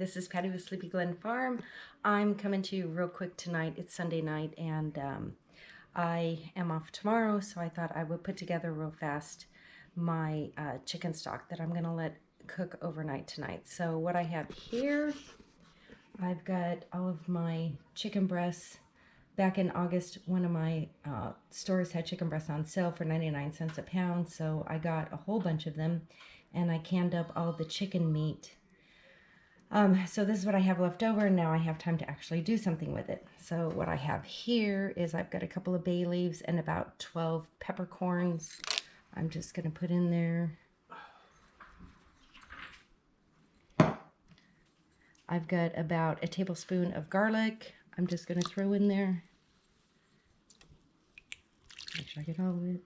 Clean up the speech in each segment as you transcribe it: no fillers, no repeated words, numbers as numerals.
This is Patty with Sleepy Glen Farm. I'm coming to you real quick tonight. It's Sunday night and I am off tomorrow, so I thought I would put together real fast my chicken stock that I'm going to let cook overnight tonight. So what I have here, I've got all of my chicken breasts. Back in August, one of my stores had chicken breasts on sale for 99 cents a pound, so I got a whole bunch of them, and I canned up all the chicken meat. So this is what I have left over, and now I have time to actually do something with it. So what I have here is I've got a couple of bay leaves and about 12 peppercorns. I'm just going to put in there. I've got about a tablespoon of garlic. I'm just going to throw in there. Make sure I get all of it.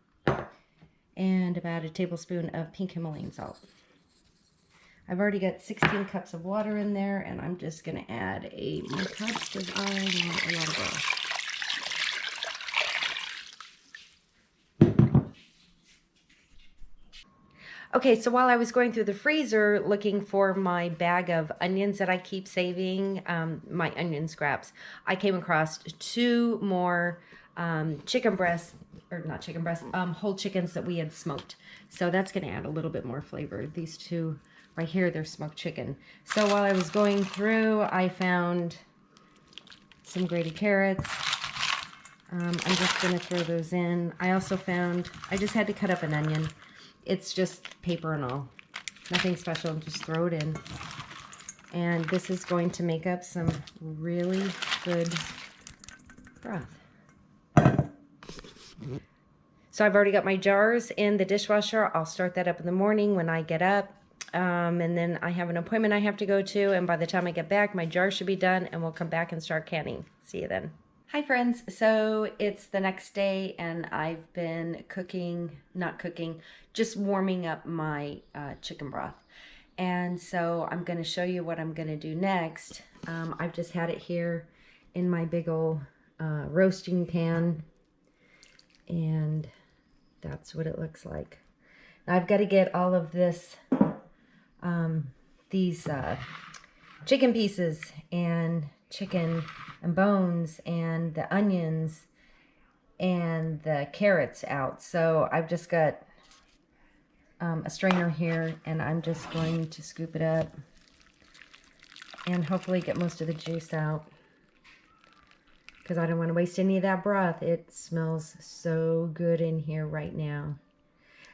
And about a tablespoon of pink Himalayan salt. I've already got 16 cups of water in there, and I'm just going to add more cups because I want a lot of broth. Okay, so while I was going through the freezer looking for my bag of onions that I keep saving, my onion scraps, I came across two more chicken breasts, or not chicken breasts, whole chickens that we had smoked. So that's going to add a little bit more flavor. These two right here, they're smoked chicken. So while I was going through, I found some grated carrots. I'm just going to throw those in. I also found, I just had to cut up an onion. It's just paper and all. Nothing special, just throw it in. And this is going to make up some really good broth. So I've already got my jars in the dishwasher. I'll start that up in the morning when I get up. And then I have an appointment I have to go to, and by the time I get back, my jar should be done, and we'll come back and start canning. See you then. Hi friends, so it's the next day, and I've been just warming up my chicken broth. And so I'm going to show you what I'm going to do next. I've just had it here in my big old roasting pan, and that's what it looks like. Now I've got to get all of this these chicken pieces and chicken and bones and the onions and the carrots out. So I've just got a strainer here, and I'm just going to scoop it up and hopefully get most of the juice out, because I don't want to waste any of that broth. It smells so good in here right now.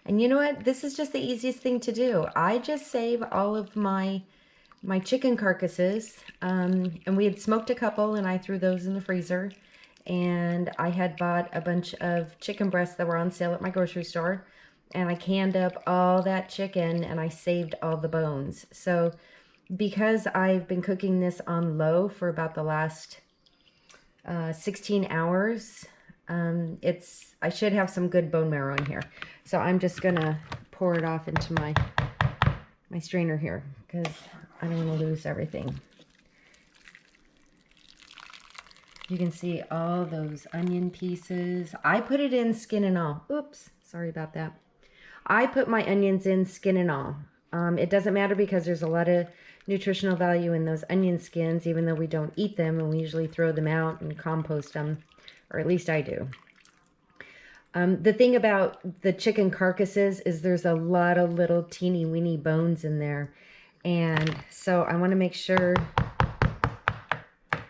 And you know what? This is just the easiest thing to do. I just save all of my chicken carcasses. And we had smoked a couple, and I threw those in the freezer. And I had bought a bunch of chicken breasts that were on sale at my grocery store. And I canned up all that chicken, and I saved all the bones. So because I've been cooking this on low for about the last 16 hours, I should have some good bone marrow in here. So I'm just gonna pour it off into my strainer here, because I don't want to lose everything. You can see all those onion pieces. I put it in skin and all. Oops, sorry about that. I put my onions in skin and all. It doesn't matter, because there's a lot of nutritional value in those onion skins, even though we don't eat them, and we usually throw them out and compost them, or at least I do. The thing about the chicken carcasses is there's a lot of little teeny weeny bones in there. And so I want to make sure,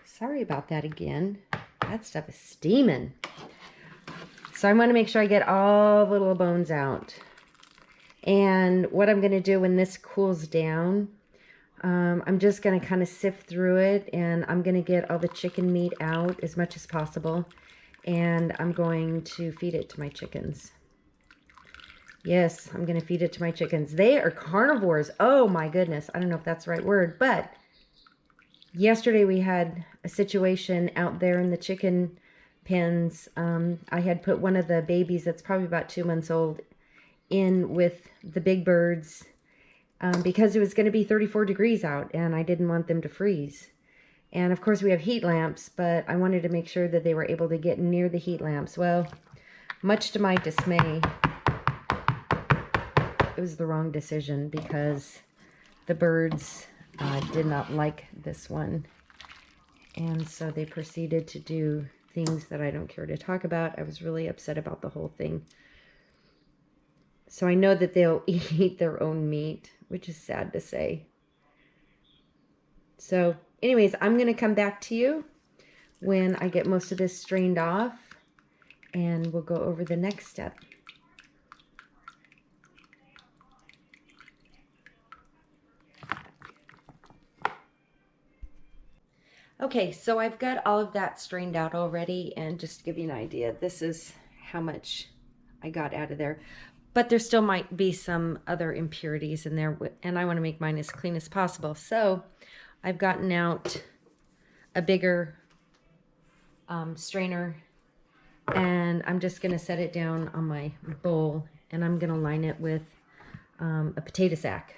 sorry about that again. That stuff is steaming. So I want to make sure I get all the little bones out. And what I'm going to do when this cools down, I'm just going to kind of sift through it, and I'm going to get all the chicken meat out as much as possible. And I'm going to feed it to my chickens. Yes, I'm going to feed it to my chickens. They are carnivores. Oh my goodness. I don't know if that's the right word, but yesterday we had a situation out there in the chicken pens. I had put one of the babies that's probably about 2 months old in with the big birds because it was going to be 34 degrees out, and I didn't want them to freeze. And of course we have heat lamps, but I wanted to make sure that they were able to get near the heat lamps. Well, much to my dismay, it was the wrong decision, because the birds did not like this one. And so they proceeded to do things that I don't care to talk about. I was really upset about the whole thing. So I know that they'll eat their own meat, which is sad to say. So anyways, I'm going to come back to you when I get most of this strained off, and we'll go over the next step. Okay, so I've got all of that strained out already, and just to give you an idea, this is how much I got out of there. But there still might be some other impurities in there, and I want to make mine as clean as possible. So I've gotten out a bigger strainer, and I'm just going to set it down on my bowl, and I'm going to line it with a potato sack.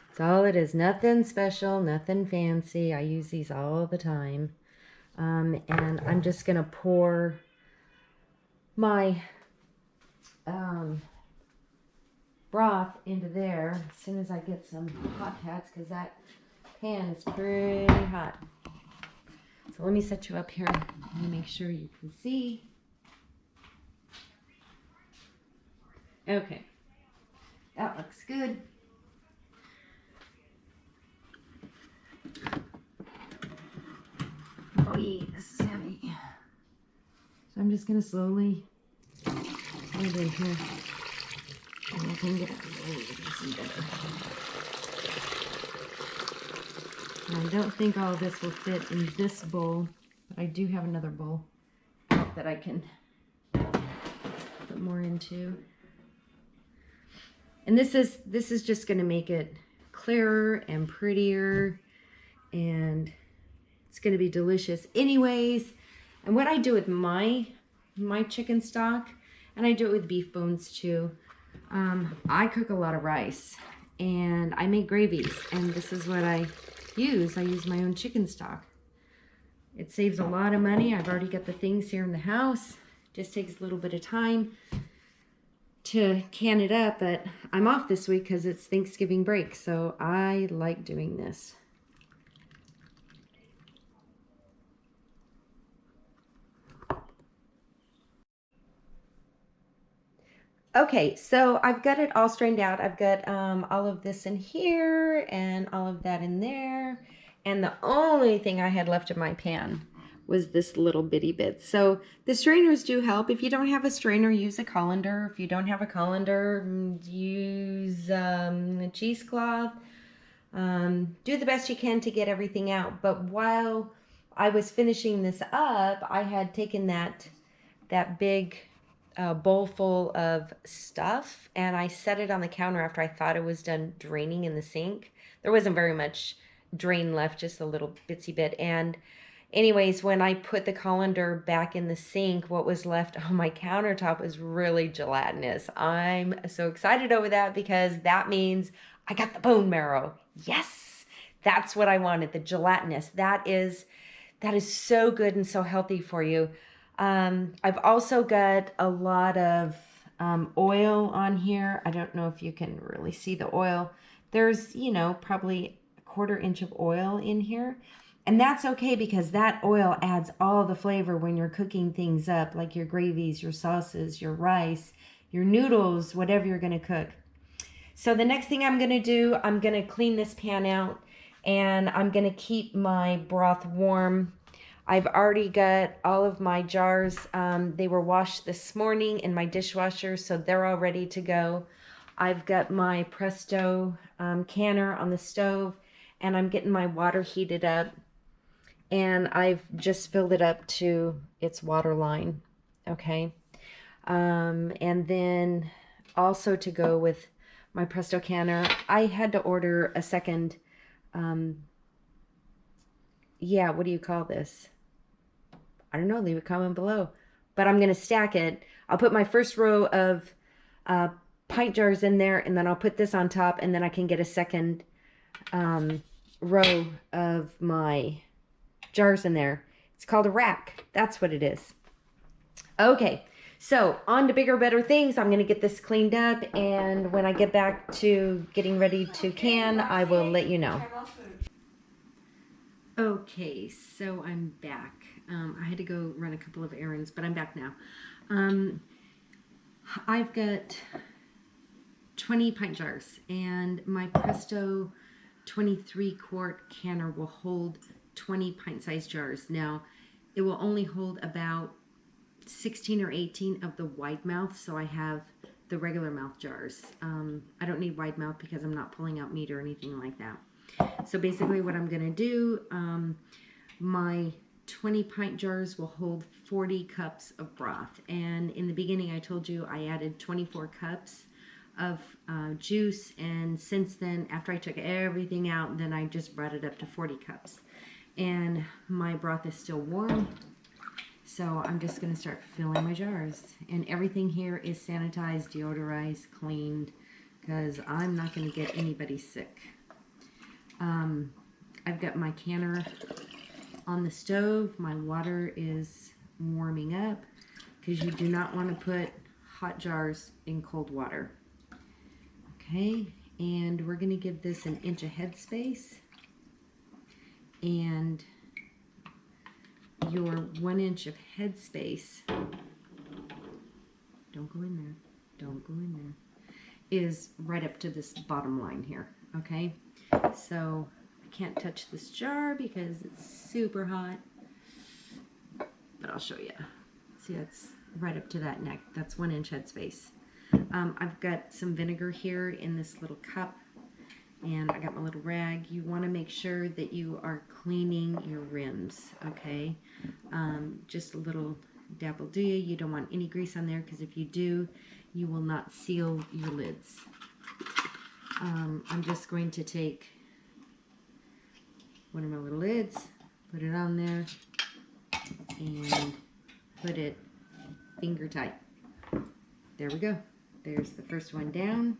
That's all it is. Nothing special, nothing fancy. I use these all the time. And I'm just going to pour my broth into there as soon as I get some hot pads, because that pan is pretty hot. So let me set you up here. Let me make sure you can see. Okay. That looks good. Oh yeah, this is heavy. So I'm just going to slowly put it in here. And I can get it a little see better. And I don't think all of this will fit in this bowl, but I do have another bowl that I can put more into. And this is just going to make it clearer and prettier, and it's going to be delicious anyways. And what I do with my chicken stock, and I do it with beef bones too, I cook a lot of rice and I make gravies, and this is what I use. I use my own chicken stock. It saves a lot of money. I've already got the things here in the house. Just takes a little bit of time to can it up, but I'm off this week because it's Thanksgiving break, so I like doing this. Okay, so I've got it all strained out. I've got all of this in here and all of that in there. And the only thing I had left in my pan was this little bitty bit. So the strainers do help. If you don't have a strainer, use a colander. If you don't have a colander, use a cheesecloth. Do the best you can to get everything out. But while I was finishing this up, I had taken that big bowl full of stuff, and I set it on the counter after I thought it was done draining in the sink. There wasn't very much drain left, just a little bitsy bit. And anyways, when I put the colander back in the sink, what was left on my countertop was really gelatinous. I'm so excited over that because that means I got the bone marrow. Yes, that's what I wanted, the gelatinous. That is so good and so healthy for you. I've also got a lot of oil on here. I don't know if you can really see the oil. There's, probably a 1/4 inch of oil in here. And that's okay because that oil adds all the flavor when you're cooking things up, like your gravies, your sauces, your rice, your noodles, whatever you're going to cook. So the next thing I'm going to do, I'm going to clean this pan out, and I'm going to keep my broth warm. I've already got all of my jars. They were washed this morning in my dishwasher, so they're all ready to go. I've got my Presto canner on the stove, and I'm getting my water heated up. And I've just filled it up to its water line, okay? And then also to go with my Presto canner, I had to order a second, what do you call this? I don't know, leave a comment below. But I'm going to stack it. I'll put my first row of pint jars in there, and then I'll put this on top, and then I can get a second row of my jars in there. It's called a rack. That's what it is. Okay, So on to bigger, better things. I'm going to get this cleaned up, and when I get back to getting ready to can, I will let you know. Okay, so I'm back. I had to go run a couple of errands, but I'm back now. I've got 20 pint jars, and my Presto 23-quart canner will hold 20 pint-sized jars. Now, it will only hold about 16 or 18 of the wide mouth, so I have the regular mouth jars. I don't need wide mouth because I'm not pulling out meat or anything like that. So basically what I'm going to do, my 20 pint jars will hold 40 cups of broth. And in the beginning I told you I added 24 cups of juice, and since then, after I took everything out, then I just brought it up to 40 cups. And my broth is still warm, so I'm just going to start filling my jars. And everything here is sanitized, deodorized, cleaned, because I'm not going to get anybody sick. I've got my canner on the stove. My water is warming up, because you do not want to put hot jars in cold water. Okay, and we're going to give this an inch of headspace, and your 1 inch of headspace, don't go in there, don't go in there, is right up to this bottom line here. Okay, so I can't touch this jar because it's super hot, but I'll show you. See, that's right up to that neck. That's 1 inch headspace. I've got some vinegar here in this little cup, and I got my little rag. You want to make sure that you are cleaning your rims, okay? Just a little dab will do you. You don't want any grease on there, because if you do, you will not seal your lids. I'm just going to take one of my little lids, put it on there, and put it finger tight. There we go. There's the first one down.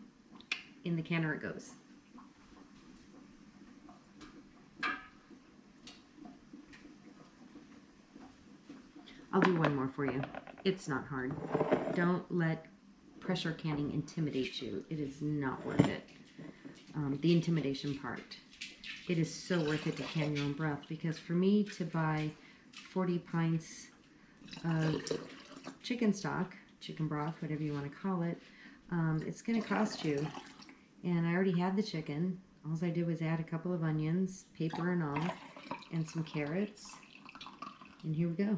In the canner it goes. I'll do one more for you. It's not hard. Don't let pressure canning intimidate you. It is not worth it. The intimidation part. It is so worth it to can your own broth, because for me to buy 40 pints of chicken stock, chicken broth, whatever you want to call it, it's going to cost you. And I already had the chicken. All I did was add a couple of onions, paper and all, and some carrots. And here we go.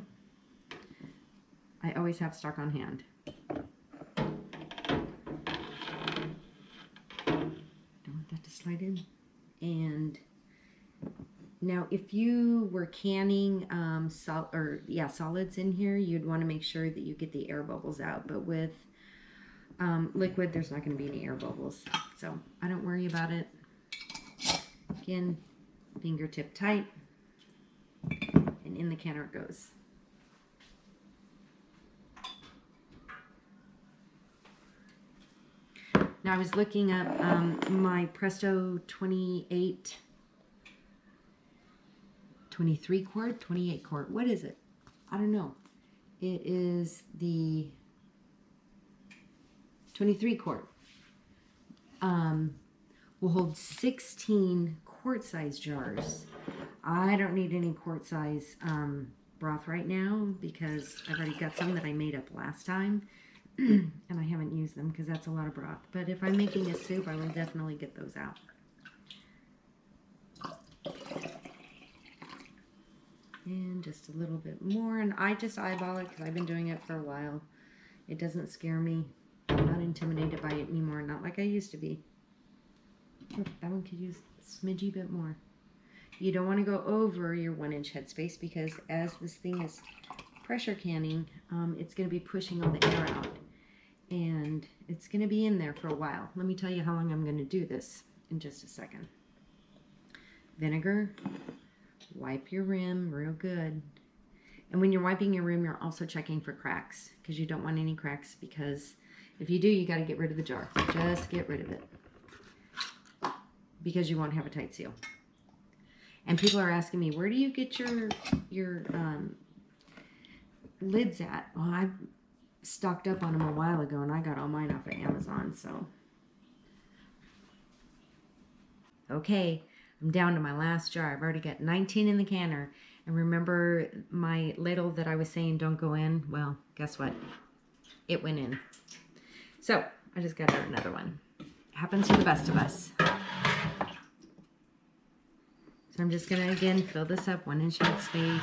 I always have stock on hand. Don't want that to slide in. And now, if you were canning solids in here, you'd want to make sure that you get the air bubbles out. But with liquid, there's not going to be any air bubbles, so I don't worry about it. Again, fingertip tight, and in the canner it goes. Now, I was looking up my Presto 23 quart, 28 quart. What is it? I don't know. It is the 23 quart. Will hold 16 quart-size jars. I don't need any quart-size broth right now, because I've already got some that I made up last time, and I haven't used them because that's a lot of broth. But if I'm making a soup, I will definitely get those out. And just a little bit more, and I just eyeball it because I've been doing it for a while. It doesn't scare me. I'm not intimidated by it anymore, not like I used to be. Oh, that one could use a smidgy bit more. You don't want to go over your 1 inch headspace, because as this thing is pressure canning, it's going to be pushing all the air out, and it's going to be in there for a while. Let me tell you how long I'm going to do this in just a second. Vinegar, wipe your rim real good. And when you're wiping your rim, you're also checking for cracks, because you don't want any cracks, because if you do, you got to get rid of the jar. Just get rid of it, because you won't have a tight seal. And people are asking me, where do you get your lids at? Well, stocked up on them a while ago, and I got all mine off of Amazon, so. Okay, I'm down to my last jar. I've already got 19 in the canner. And remember my ladle that I was saying don't go in? Well, guess what? It went in. So, I just got another one. Happens to the best of us. So I'm just gonna, again, fill this up 1 inch head space.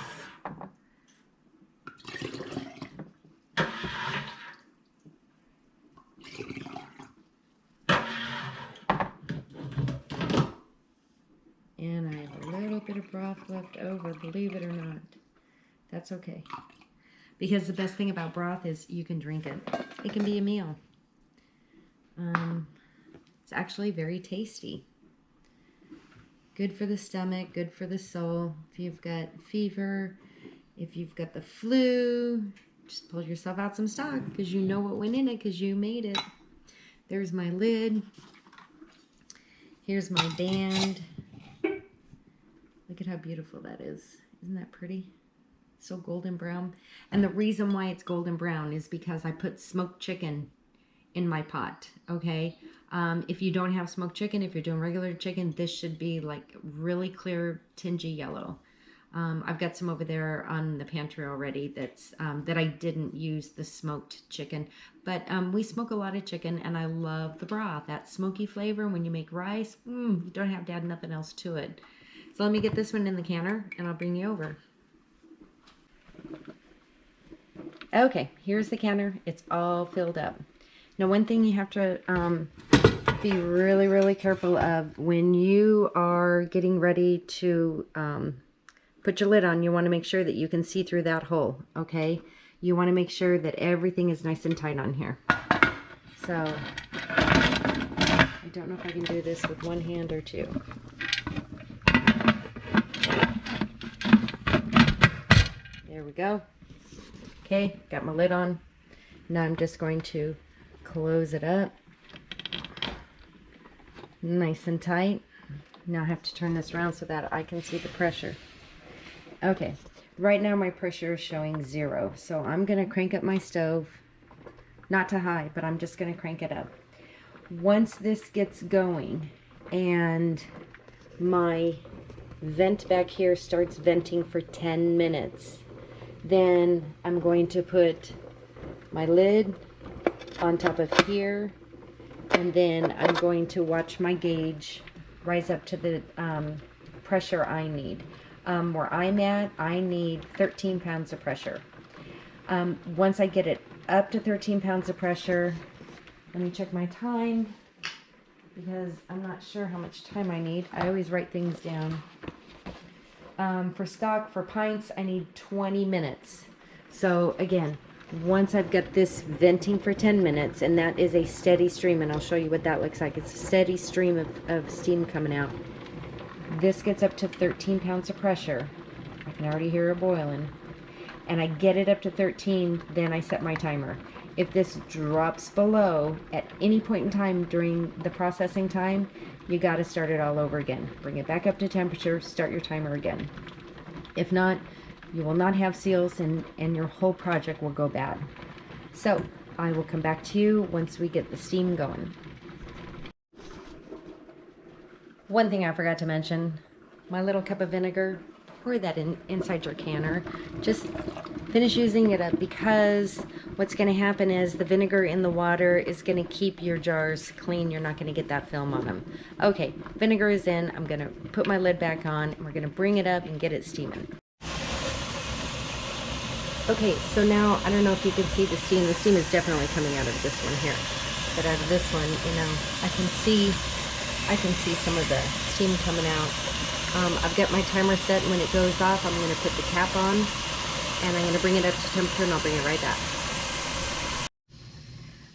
And I have a little bit of broth left over, believe it or not. That's okay. Because the best thing about broth is you can drink it. It can be a meal. It's actually very tasty. Good for the stomach, good for the soul. If you've got fever, if you've got the flu, just pull yourself out some stock because you know what went in it because you made it. There's my lid. Here's my band. Look at how beautiful that is. Isn't that pretty? It's so golden brown. And the reason why it's golden brown is because I put smoked chicken in my pot, okay? If you don't have smoked chicken, if you're doing regular chicken, this should be like really clear, tingy yellow. I've got some over there on the pantry already that's that I didn't use the smoked chicken. But we smoke a lot of chicken, and I love the broth. That smoky flavor when you make rice, you don't have to add nothing else to it. So let me get this one in the canner, and I'll bring you over. Okay, here's the canner. It's all filled up. Now, one thing you have to be really, really careful of when you are getting ready to put your lid on, you want to make sure that you can see through that hole, okay? You want to make sure that everything is nice and tight on here. So, I don't know if I can do this with one hand or two. There we go. Okay, got my lid on. Now I'm just going to close it up. Nice and tight. Now I have to turn this around so that I can see the pressure. Okay, right now my pressure is showing 0. So I'm going to crank up my stove. Not to high, but I'm just going to crank it up. Once this gets going and my vent back here starts venting for 10 minutes, then I'm going to put my lid on top of here, and then I'm going to watch my gauge rise up to the pressure I need. Where I'm at, I need 13 pounds of pressure. Once I get it up to 13 pounds of pressure, let me check my time because I'm not sure how much time I need. I always write things down. For stock, for pints, I need 20 minutes. So again, once I've got this venting for 10 minutes, and that is a steady stream, and I'll show you what that looks like. It's a steady stream of steam coming out. This gets up to 13 pounds of pressure. I can already hear it boiling. And I get it up to 13, then I set my timer. If this drops below at any point in time during the processing time, you got to start it all over again. Bring it back up to temperature, start your timer again. If not, you will not have seals, and your whole project will go bad. So I will come back to you once we get the steam going. One thing I forgot to mention, my little cup of vinegar, pour that inside your canner. Just finish using it up, because what's going to happen is the vinegar in the water is going to keep your jars clean. You're not going to get that film on them. Okay, vinegar is in. I'm going to put my lid back on, and we're going to bring it up and get it steaming. Okay, so now, I don't know if you can see the steam. The steam is definitely coming out of this one here. But out of this one, you know, I can see some of the steam coming out. I've got my timer set, and when it goes off, I'm going to put the cap on, and I'm going to bring it up to temperature, and I'll bring it right back.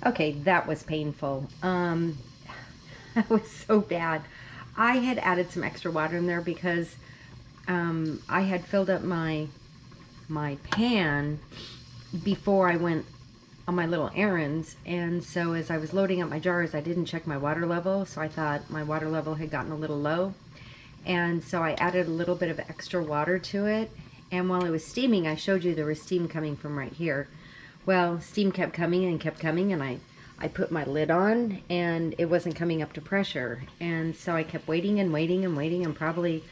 Okay, that was painful. That was so bad. I had added some extra water in there because I had filled up my pan before I went on my little errands, and so as I was loading up my jars, I didn't check my water level, so I thought my water level had gotten a little low, and so I added a little bit of extra water to it. And while it was steaming, I showed you there was steam coming from right here. Well, steam kept coming and kept coming, and I put my lid on, and it wasn't coming up to pressure. And so I kept waiting and waiting and waiting, and probably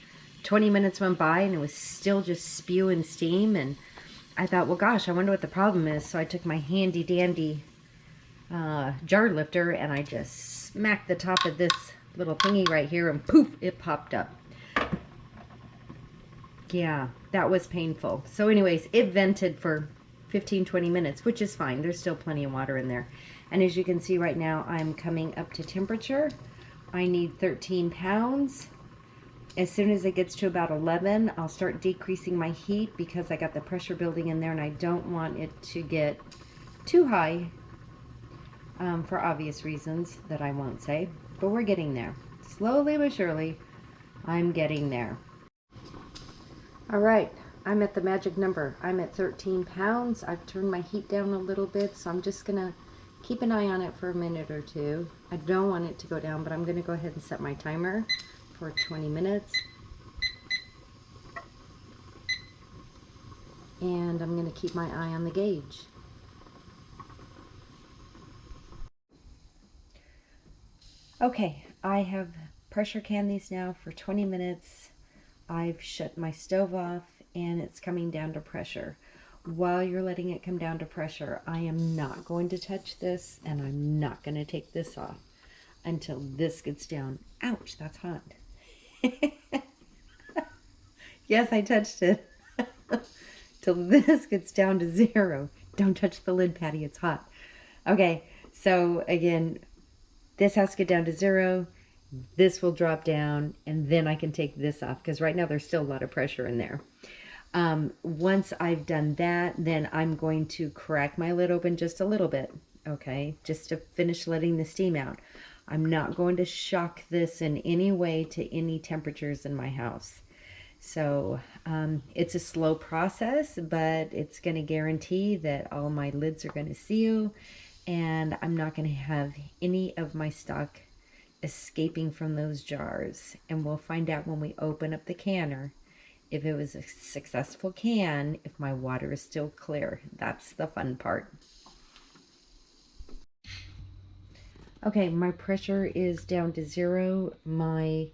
20 minutes went by, and it was still just spewing steam. And I thought, well, gosh, I wonder what the problem is. So I took my handy dandy jar lifter, and I just smacked the top of this little thingy right here, and poof, it popped up. Yeah, that was painful. So anyways, it vented for 15-20 minutes, which is fine. There's still plenty of water in there. And as you can see right now, I'm coming up to temperature. I need 13 pounds. As soon as it gets to about 11, I'll start decreasing my heat because I got the pressure building in there, and I don't want it to get too high for obvious reasons that I won't say. But we're getting there. Slowly but surely, I'm getting there. All right, I'm at the magic number. I'm at 13 pounds. I've turned my heat down a little bit, so I'm just gonna keep an eye on it for a minute or two. I don't want it to go down, but I'm gonna go ahead and set my timer for 20 minutes. And I'm gonna keep my eye on the gauge. Okay, I have pressure canned these now for 20 minutes. I've shut my stove off, and it's coming down to pressure. While you're letting it come down to pressure, I am not going to touch this, and I'm not going to take this off until this gets down. Ouch, that's hot. Yes, I touched it. Till this gets down to 0. Don't touch the lid, Patty, it's hot. Okay, so again, this has to get down to 0. This will drop down, and then I can take this off, because right now there's still a lot of pressure in there. Once I've done that, then I'm going to crack my lid open just a little bit, okay, just to finish letting the steam out. I'm not going to shock this in any way to any temperatures in my house. So it's a slow process, but it's going to guarantee that all my lids are going to seal, and I'm not going to have any of my stock escaping from those jars. And we'll find out when we open up the canner if it was a successful can, if my water is still clear. That's the fun part. Okay, my pressure is down to 0. My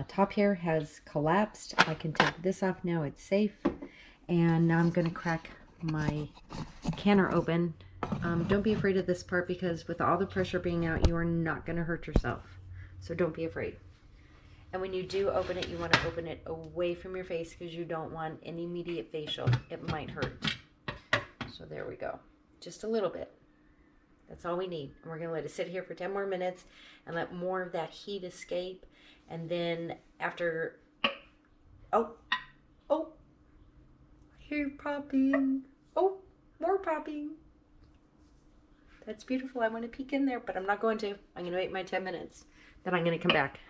top here has collapsed. I can take this off now, it's safe. And now I'm going to crack my canner open. Don't be afraid of this part, because with all the pressure being out, you are not going to hurt yourself. So don't be afraid. And when you do open it, you want to open it away from your face, because you don't want an immediate facial. It might hurt. So there we go. Just a little bit. That's all we need. And we're going to let it sit here for 10 more minutes and let more of that heat escape. And then after... Oh! I hear popping. Oh, more popping. That's beautiful. I want to peek in there, but I'm not going to. I'm going to wait my 10 minutes. Then I'm going to come back.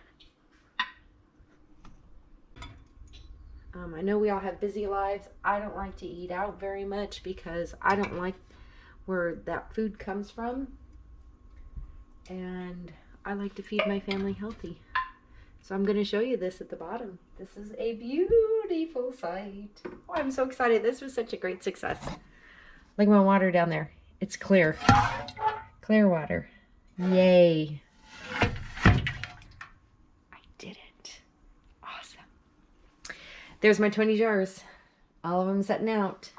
I know we all have busy lives. I don't like to eat out very much because I don't like where that food comes from. And I like to feed my family healthy. So I'm going to show you this at the bottom. This is a beautiful sight. Oh, I'm so excited. This was such a great success. Look at my water down there. It's clear. Clear water. Yay. I did it. Awesome. There's my 20 jars. All of them setting out.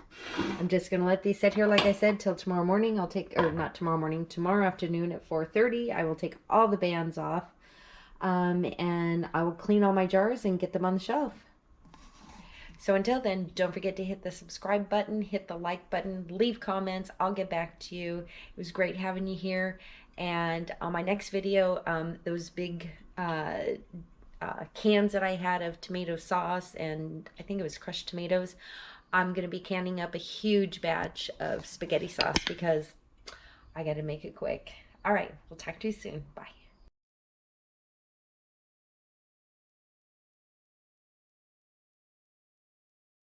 I'm just going to let these sit here, like I said, till tomorrow morning. I'll take, or not tomorrow morning, tomorrow afternoon at 4:30. I will take all the bands off. And I will clean all my jars and get them on the shelf. So until then, don't forget to hit the subscribe button, hit the like button, leave comments. I'll get back to you. It was great having you here. And on my next video, those big cans that I had of tomato sauce, and I think it was crushed tomatoes, I'm going to be canning up a huge batch of spaghetti sauce because I got to make it quick. All right, we'll talk to you soon. Bye.